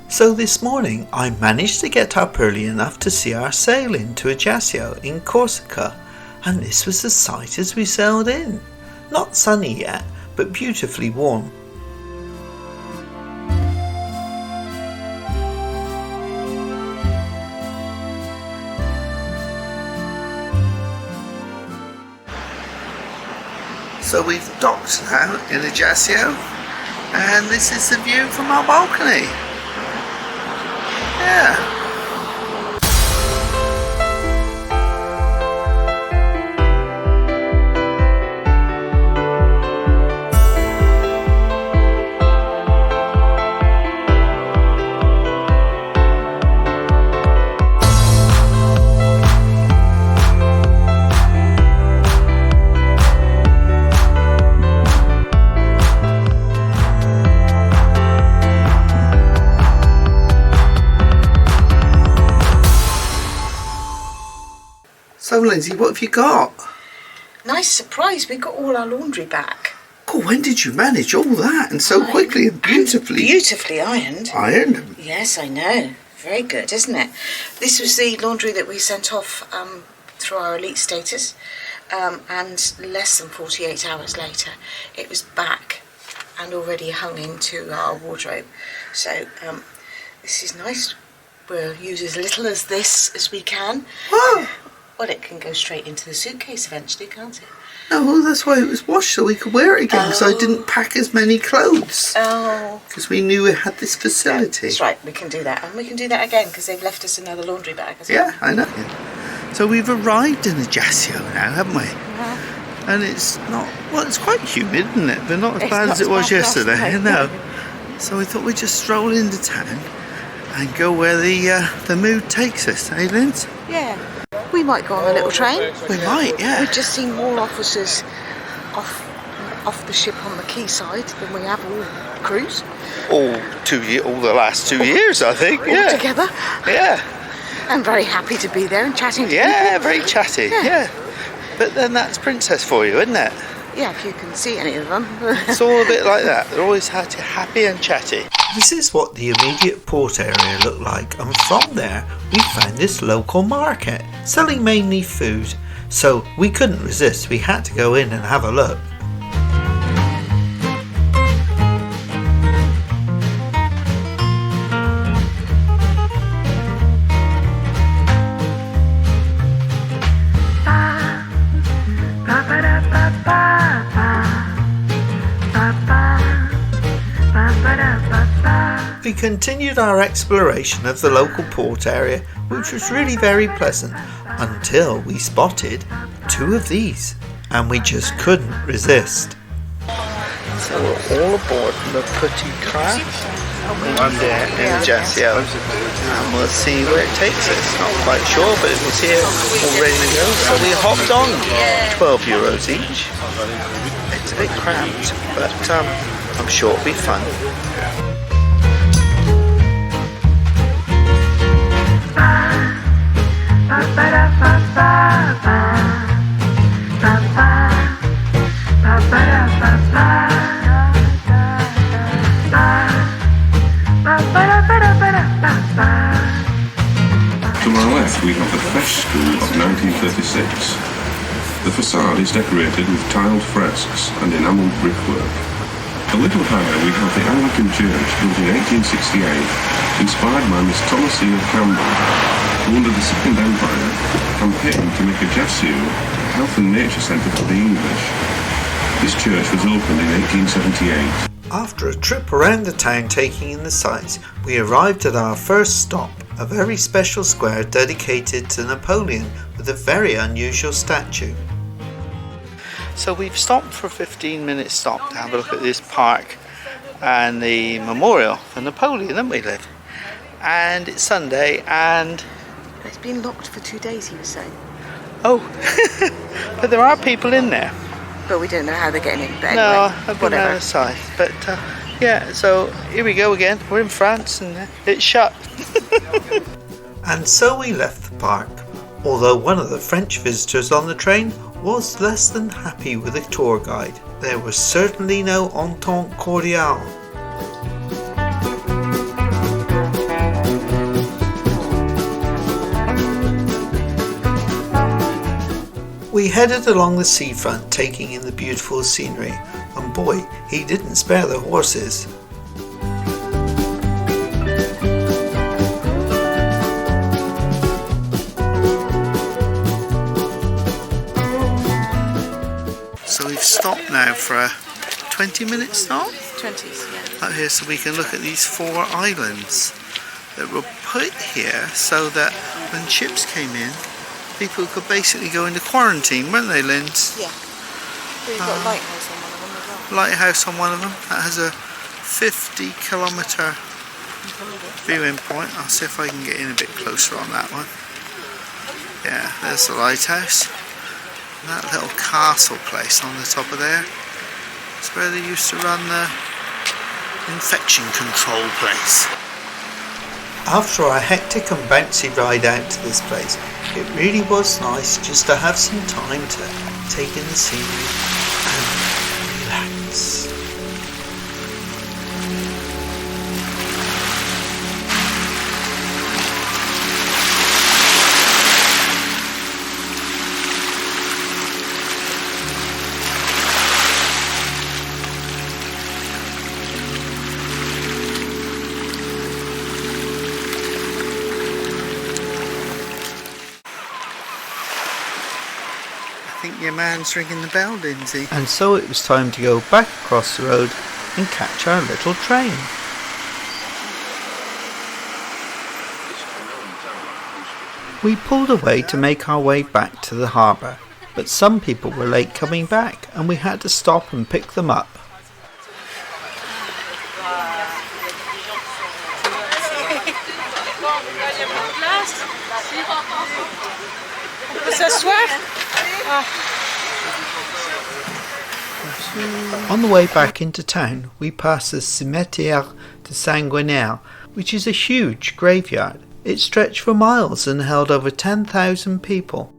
So this morning I managed to get up early enough to see our sail in to Ajaccio in Corsica, and this was the sight as we sailed in. Not sunny yet, but beautifully warm. So we've docked now in Ajaccio, and this is the view from our balcony. Yeah. So Lindsay, what have you got? Nice surprise, we got all our laundry back. Oh, when did you manage all that and so quickly and beautifully? Beautifully ironed. Ironed them? Yes, I know. Very good, isn't it? This was the laundry that we sent off through our elite status, and less than 48 hours later it was back and already hung into our wardrobe. So this is nice. We'll use as little as this as we can. Oh. Well, it can go straight into the suitcase eventually, can't it? Oh, well, that's why it was washed, so we could wear it again, because I didn't pack as many clothes. Oh. Because we knew we had this facility. That's right, we can do that. And we can do that again, because they've left us another laundry bag as well. Yeah, I know. So we've arrived in Ajaccio now, haven't we? Yeah. And it's not, well, it's quite humid, isn't it? But not as It's bad not as it as was bad last yesterday. night. No. So we thought we'd just stroll into town and go where the mood takes us, eh, Linz? Yeah. We might go on a little train. We might, yeah. We've just seen more officers off the ship on the quayside than we have all crews. All the last 2 years, I think. All Yeah. together. Yeah. I'm very happy to be there and chatting to Yeah, people. very chatty. Yeah. But then that's Princess for you, isn't it? Yeah, if you can see any of them. It's all a bit like that. They're always happy and chatty. This is what the immediate port area looked like, and from there we found this local market selling mainly food. So we couldn't resist, we had to go in and have a look. We continued our exploration of the local port area, which was really very pleasant, until we spotted two of these, and we just couldn't resist. So we're all aboard the Petit Crab in Ajaccio, and we'll see where it takes us. Not quite sure, but it was here all ready to go, so we hopped on. €12 each. It's a bit cramped, but I'm sure it'll be fun. To my left we have the Fresh School of 1936. The facade is decorated with tiled fresques and enamelled brickwork. A little higher we have the Anglican Church built in 1868, inspired by Miss Thomasina Campbell, who under the Second Empire campaigned to make Ajaccio a health and nature centre for the English. This church was opened in 1878. After a trip around the town taking in the sights, we arrived at our first stop, a very special square dedicated to Napoleon with a very unusual statue. So we've stopped for a 15-minute stop to have a look at this park and the memorial for Napoleon, haven't we, Liv? And it's Sunday and... It's been locked for 2 days, he was saying. Oh, but there are people in there. But we don't know how they're getting in. But No, anyway, I've been whatever. outside. But yeah, so here we go again. We're in France and it's shut. And so we left the park, although one of the French visitors on the train was less than happy with the tour guide. There was certainly no entente cordiale. we headed along the seafront, taking in the beautiful scenery, and boy, he didn't spare the horses. So we've stopped now for a 20-minute stop 20s, yeah. out here, so we can look at these 4 islands that were put here so that when ships came in, people could basically go into quarantine, weren't they, Lindsey? Yeah. We've got a lighthouse on one of them as well. Lighthouse on one of them. That has a 50-kilometre viewing point. I'll see if I can get in a bit closer on that one. Yeah, there's the lighthouse. And that little castle place on the top of there. It's where they used to run the infection control place. After our hectic and bouncy ride out to this place, it really was nice just to have some time to take in the scenery and relax. I think your man's ringing the bell, Lindsey. And so it was time to go back across the road and catch our little train. We pulled away to make our way back to the harbour, but some people were late coming back and we had to stop and pick them up. On the way back into town, we passed the Cimetière de Sanguinaire, which is a huge graveyard. It stretched for miles and held over 10,000 people.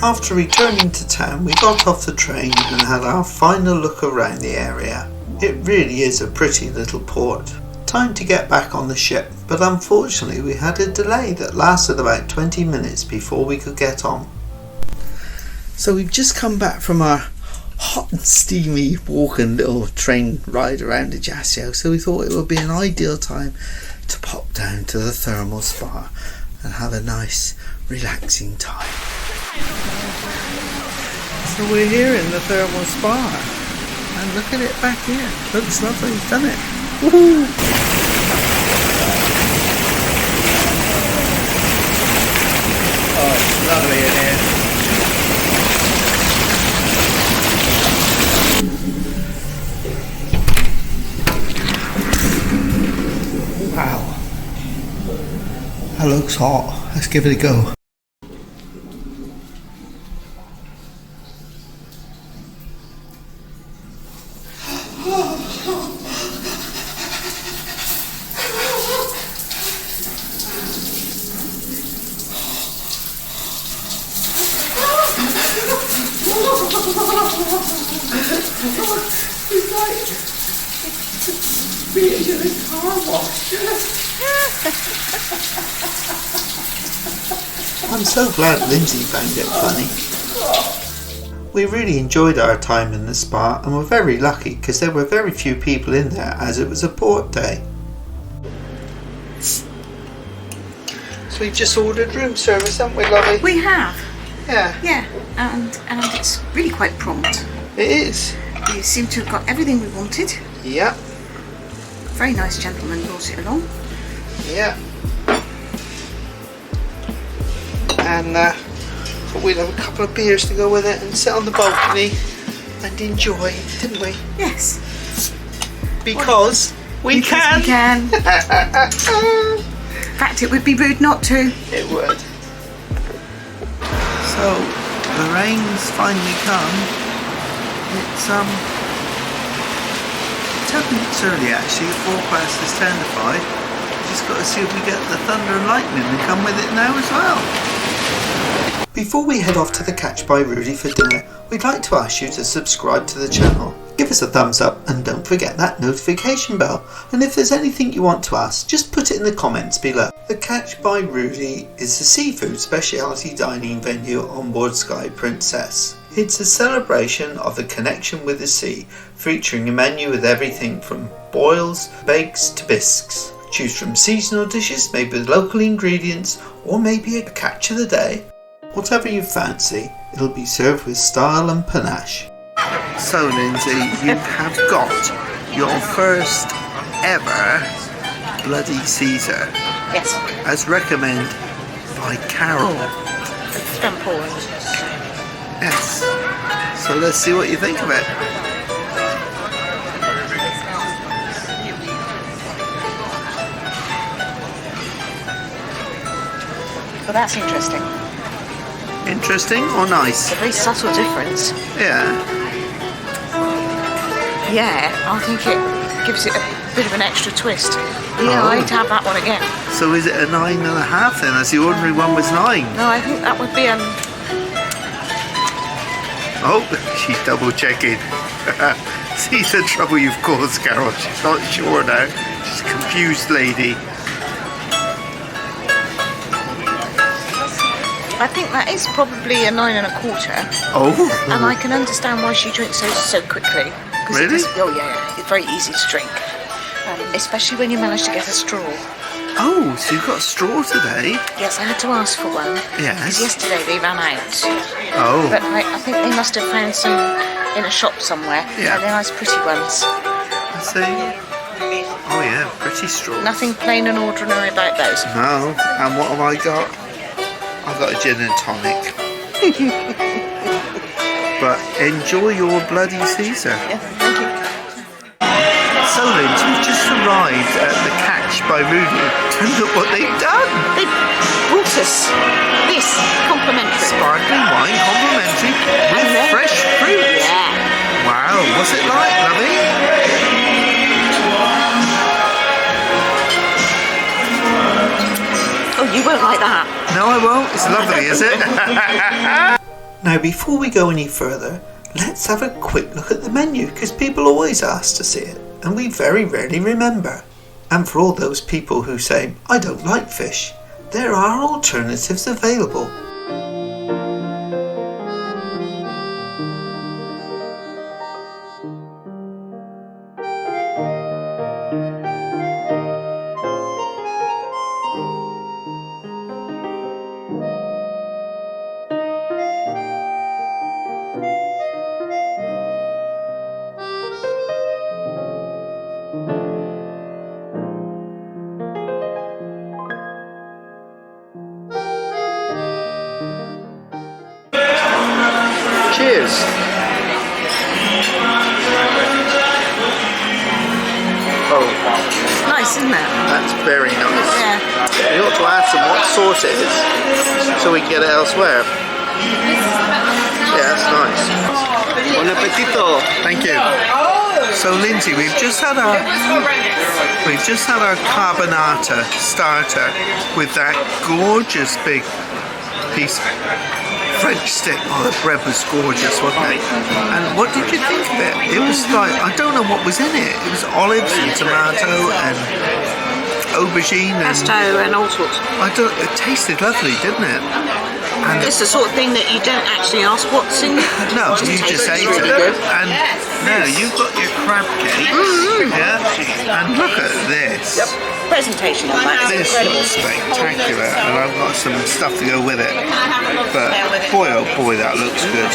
After returning to town, we got off the train and had our final look around the area. It really is a pretty little port. Time to get back on the ship, but unfortunately we had a delay that lasted about 20 minutes before we could get on. So we've just come back from our hot and steamy walking little train ride around Ajaccio, so we thought it would be an ideal time to pop down to the thermal spa and have a nice relaxing time. So we're here in the thermal spa, and look at it back here. Looks lovely, doesn't it? Woohoo! Oh, it's lovely in here. Wow. That looks hot. Let's give it a go. It's like being in a car wash. I'm so glad Lindsey found it funny. We really enjoyed our time in the spa and were very lucky because there were very few people in there as it was a port day. So we've just ordered room service, haven't we, lovely? We have. Yeah. Yeah, and it's really quite prompt. It is. We seem to have got everything we wanted. Yep. A very nice gentleman brought it along. Yeah. And thought we'd have a couple of beers to go with it and sit on the balcony and enjoy, didn't we? Yes. Because we can. We can. In fact, it would be rude not to. It would. So the rain's finally come. It's minutes early actually, 5:04. Just got to see if we get the thunder and lightning to come with it now as well. Before we head off to the Catch by Rudi for dinner, we'd like to ask you to subscribe to the channel. Give us a thumbs up and don't forget that notification bell. And if there's anything you want to ask, just put it in the comments below. The Catch by Rudi is a seafood speciality dining venue on board Sky Princess. It's a celebration of the connection with the sea, featuring a menu with everything from boils, bakes to bisques. Choose from seasonal dishes made with local ingredients, or maybe a catch of the day. Whatever you fancy, it'll be served with style and panache. So Lindsay, you have got your first ever Bloody Caesar. Yes. As recommended by Carol. It's from Poland. Yes. So let's see what you think of it. Well, that's interesting. Interesting or nice? It's a very subtle difference. Yeah. Yeah, I think it gives it a bit of an extra twist. Yeah, I'd have that one again. So is it a 9.5 then, as the ordinary one was 9? No, I think that would be Oh, she's double checking. See the trouble you've caused, Carol. She's not sure now. She's a confused lady. I think that is probably a 9.25. Oh. And I can understand why she drinks those so quickly. Really? Oh yeah, it's very easy to drink. Especially when you manage to get a straw. Oh, so you've got a straw today? Yes, I had to ask for one. Yes. Because yesterday they ran out. Oh. But I think they must have found some in a shop somewhere. Yeah. They're nice pretty ones. I see. Oh yeah, pretty straw. Nothing plain and ordinary about those. No. And what have I got? I've got a gin and tonic. But enjoy your Bloody Caesar. Yeah, thank you. So Lindsay, we've just arrived at the Catch by Rudi, and look what they've done! They brought us this complimentary. Sparkling wine complimentary with fresh fruit. Yeah. Wow, what's it like, lovey? Oh, you won't like that. No, I won't. It's lovely, is it? Now, before we go any further, let's have a quick look at the menu, because people always ask to see it, and we very rarely remember. And for all those people who say, I don't like fish, there are alternatives available. Cheers! Oh, Nice, isn't it? that's very nice. Yeah. You ought to ask them what sauce it is, so we can get it elsewhere. Yeah, that's nice. Buon appetito! Thank you. So Lindsay, we've just had our carbonata starter with that gorgeous big piece of French stick. Oh, the bread was gorgeous, wasn't it? And what did you think of it? It was like, I don't know what was in it. It was olives and tomato and aubergine and Pesto and all sorts. it tasted lovely, didn't it? And It's the sort of thing that you don't actually ask what's in. no, you just ate really it. good. And now you've got your crab cake. Yeah. And look at this. Presentation of that is This incredible. is spectacular, and I've got some stuff to go with it. But boy, oh boy, that looks good.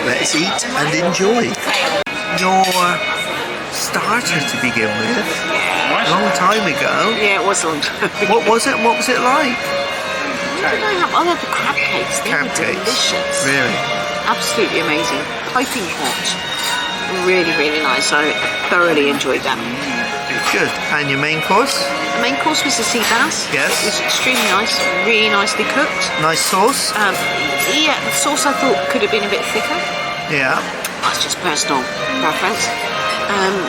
Let's eat and enjoy. Your starter to begin with, a long time ago. Yeah, it wasn't. What was it? What was it like? I love the crab cakes. They Crab were cakes. delicious. Really? Absolutely amazing. Piping hot. Really, really nice. I thoroughly enjoyed that. Good. And your main course? The main course was the sea bass. Yes. It was extremely nice, really nicely cooked. Nice sauce? Yeah, the sauce I thought could have been a bit thicker. Yeah. That's just personal preference.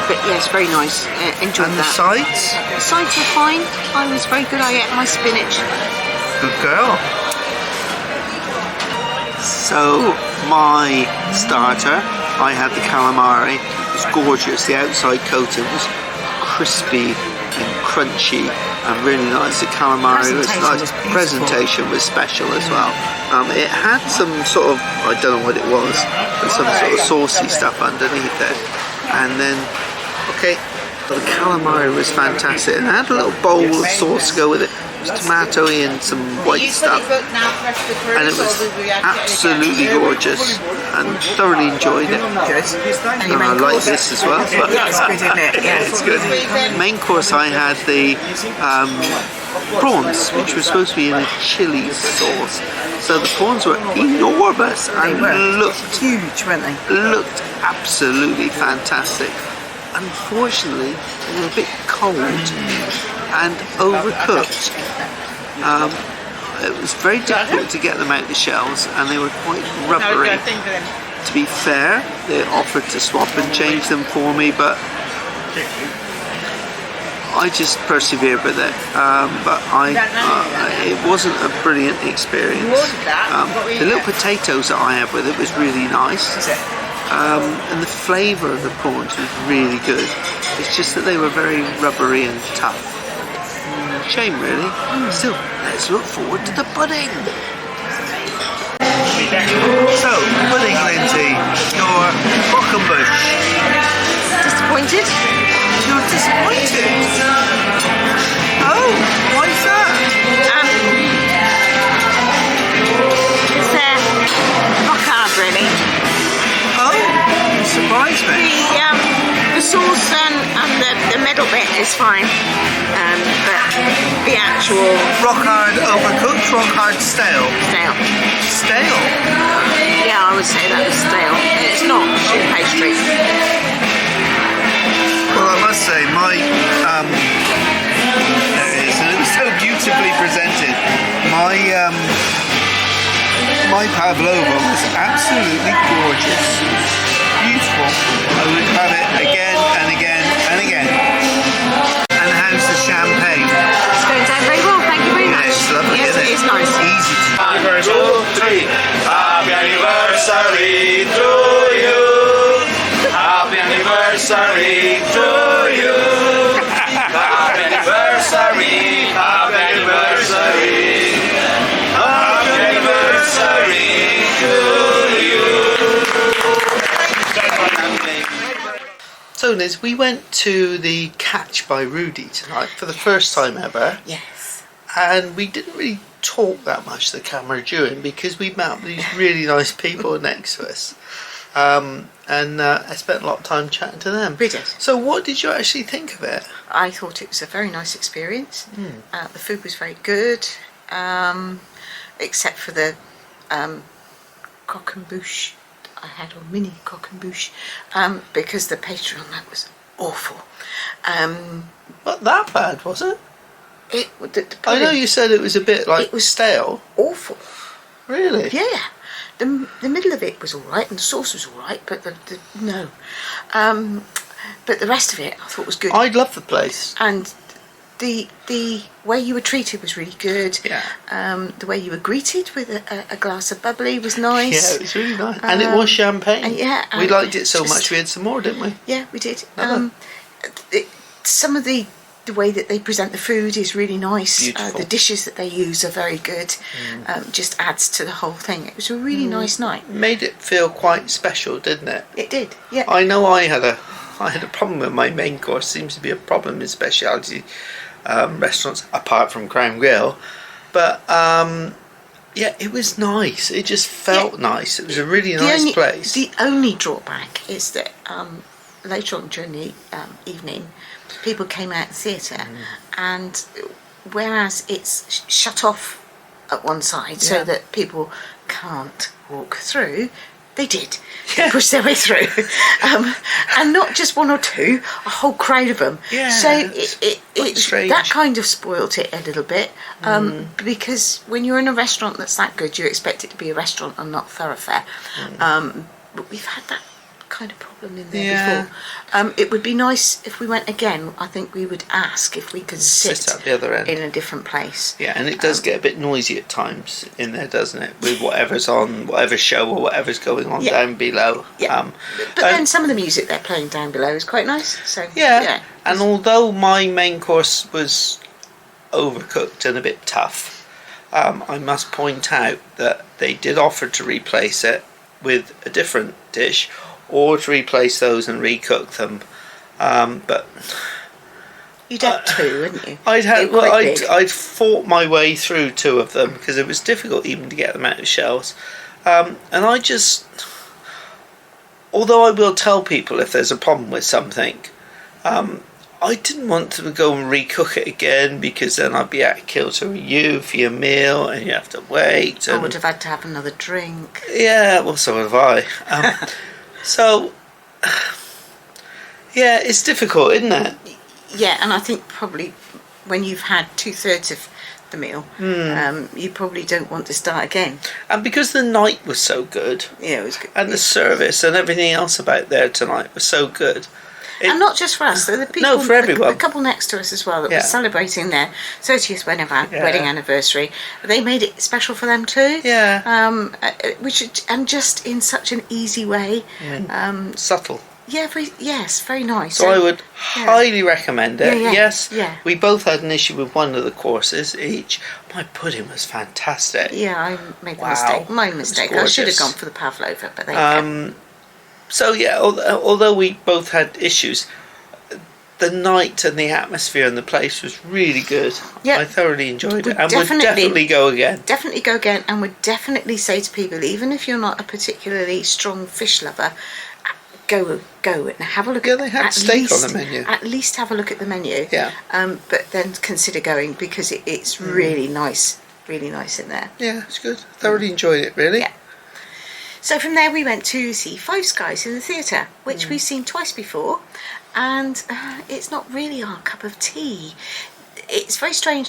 But yes, very nice. Enjoyed And the that. sides? The sides were fine. I was very good. I ate my spinach. Good girl. So, my starter, I had the calamari. It was gorgeous. The outside coating was crispy and crunchy and really nice. The calamari was nice. Presentation was special as well. It had some sort of, I don't know what it was, but some sort of saucy stuff underneath it. And then, okay, but the calamari was fantastic. And I had a little bowl of sauce to go with it. It was tomatoey and some white stuff. And it was absolutely gorgeous. And thoroughly enjoyed it. Good. And I like this as well. But It's good, isn't it? Yeah. it's good. Main course, I had the prawns, which were supposed to be in a chili sauce. So the prawns were enormous and looked huge, weren't they? Looked absolutely fantastic. Unfortunately, they were a bit cold and overcooked. It was very difficult to get them out of the shells, and they were quite rubbery. To be fair, they offered to swap and change them for me, but I just persevered with it. But it wasn't a brilliant experience. The little potatoes that I had with it was really nice. And the flavour of the prawns was really good. It's just that they were very rubbery and tough. Shame, really. Still, let's look forward to the pudding. So, pudding, Lindsay, your bush. Disappointed? You're disappointed? Oh, why is that? It's rock hard, really. Oh, you surprised me. The sauce and the middle bit is fine, but the actual Rock hard overcooked, rock hard stale. stale. Stale? Yeah, I would say that was stale. It's not sheep pastry. Well, I must say, there it is, and it was so beautifully presented. My pavlova was absolutely gorgeous. Beautiful. I would have it again and again and again. And how's the champagne? It's going down very well, thank you very much. It's lovely, yes, isn't it? It is nice. Easy to Happy 2, 3. Happy anniversary to you. Happy anniversary to you. Happy anniversary. Happy anniversary. Happy anniversary to you. So, Liz, we went to the Catch by Rudi tonight for the first time ever. Yes. And we didn't really talk that much to the camera during because we met these really nice people next to us. And I spent a lot of time chatting to them. We did. So what did you actually think of it? I thought it was a very nice experience. The food was very good, except for the coq and bouche I had, or mini coq and bouche, because the pastry on that was awful. Not that bad, was it? The I know you said it was a bit like It was stale. awful. Really? Yeah. The middle of it was all right, and the sauce was all right, but no. But the rest of it I thought was good. I love the place. And the way you were treated was really good. Yeah. The way you were greeted with a glass of bubbly was nice. Yeah, it was really nice. And it was champagne. And yeah, we liked it so just- much we had some more, didn't we? Yeah, we did. Lovely. Some of the way that they present the food is really nice. Beautiful. The dishes that they use are very good. Just adds to the whole thing. It was a really nice night. Made it feel quite special, didn't it? It did. Yeah. I know I had a problem with my main course. Seems to be a problem in speciality restaurants, apart from Crown Grill. But yeah, it was nice. It just felt nice. It was a really nice place. The only drawback is that later on during the evening, people came out of the theatre, and whereas it's shut off at one side so that people can't walk through, they did. They pushed their way through. And not just one or two, a whole crowd of them. Yeah, so quite strange. that kind of spoilt it a little bit, because when you're in a restaurant that's that good, you expect it to be a restaurant and not thoroughfare. But we've had that kind of problem in there Yeah. before. It would be nice if we went again. I think we would ask if we could sit at the other end. in a different place. Yeah, and it does get a bit noisy at times in there, doesn't it? With whatever's on, whatever show or whatever's going on down below. Yeah. But then some of the music they're playing down below is quite nice. So yeah. And although my main course was overcooked and a bit tough, I must point out that they did offer to replace it with a different dish, or to replace those and recook them. But you'd had two, wouldn't you? I'd fought my way through two of them because it was difficult even to get them out of shells. And I just, although I will tell people if there's a problem with something, I didn't want to go and recook it again because then I'd be out kilter with you for your meal and you have to wait. I would have had to have another drink. Yeah, well, so have I. So, yeah, it's difficult, isn't it? Yeah, and I think probably when you've had 2/3 of the meal, you probably don't want to start again. And because the night was so good, Yeah, it was good. and the service and everything else about there tonight was so good. And not just for us, the people, for everyone. the couple next to us as well that Yeah. were celebrating their 30th wedding anniversary. They made it special for them too. Yeah. And just in such an easy way. Subtle. Yeah, very nice. So I would highly recommend it. Yeah. Yes, Yeah. we both had an issue with one of the courses each. My pudding was fantastic. Yeah, I made the Wow. mistake. My It was mistake. I should have gorgeous. gone for the pavlova, but there you go. So yeah, although we both had issues, the night and the atmosphere and the place was really good. Yeah. I thoroughly enjoyed it, and would definitely- definitely go again. Definitely go again, and would definitely say to people, even if you're not a particularly strong fish lover, go and have a look. Yeah, they had steak on the menu. At least have a look at the menu. Yeah. But then consider going because it's really nice in there. Yeah, it's good. Thoroughly enjoyed it, really. Yeah. So from there we went to see Five Skies in the theatre, which we've seen twice before, and it's not really our cup of tea. It's very strange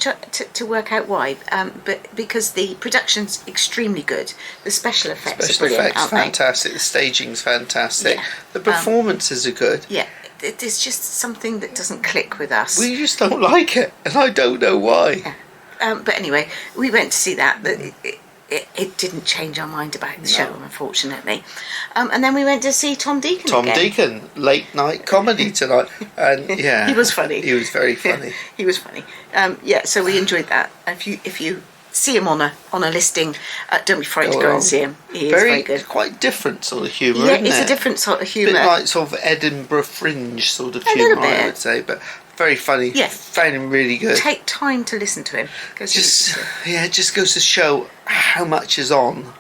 to work out why, but because the production's extremely good, the special effects are brilliant, aren't they? Fantastic. The staging's fantastic. Yeah. The performances are good. Yeah, there's just something that doesn't click with us. We just don't like it, and I don't know why. But anyway, we went to see that. But it didn't change our mind about the show, unfortunately. And then we went to see Tom Deacon Tom again. Deacon, late night comedy tonight, and yeah, He was funny. He was very funny. He was funny. So we enjoyed that. If you see him on a listing, don't be frightened to go and see him. He is very good. Quite different sort of humour. Yeah, isn't it's it? a different sort of A humour. bit like sort of Edinburgh Fringe sort of A humour, little I bit. would say, but very funny. Yeah. Found him really good. Take time to listen to him. It just goes to show how much is on.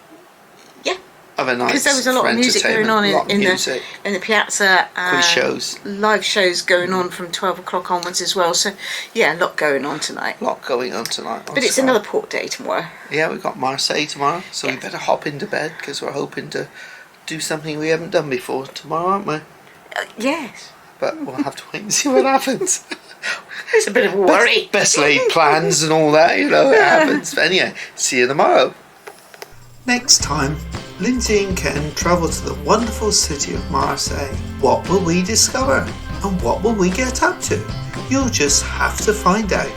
Yeah. Of a night. Because there was a lot of music going on in the piazza. Quiz shows. Live shows going on from 12 o'clock onwards as well. So, yeah, a lot going on tonight. A lot going on tonight. But it's another port day tomorrow. Yeah, we've got Marseille tomorrow, so we better hop into bed because we're hoping to do something we haven't done before tomorrow, aren't we? Yes. But we'll have to wait and see what happens. It's a bit of a worry. Best laid plans and all that, it happens. But anyway, see you tomorrow. Next time, Lindsey and Ken travel to the wonderful city of Marseille. What will we discover? And what will we get up to? You'll just have to find out.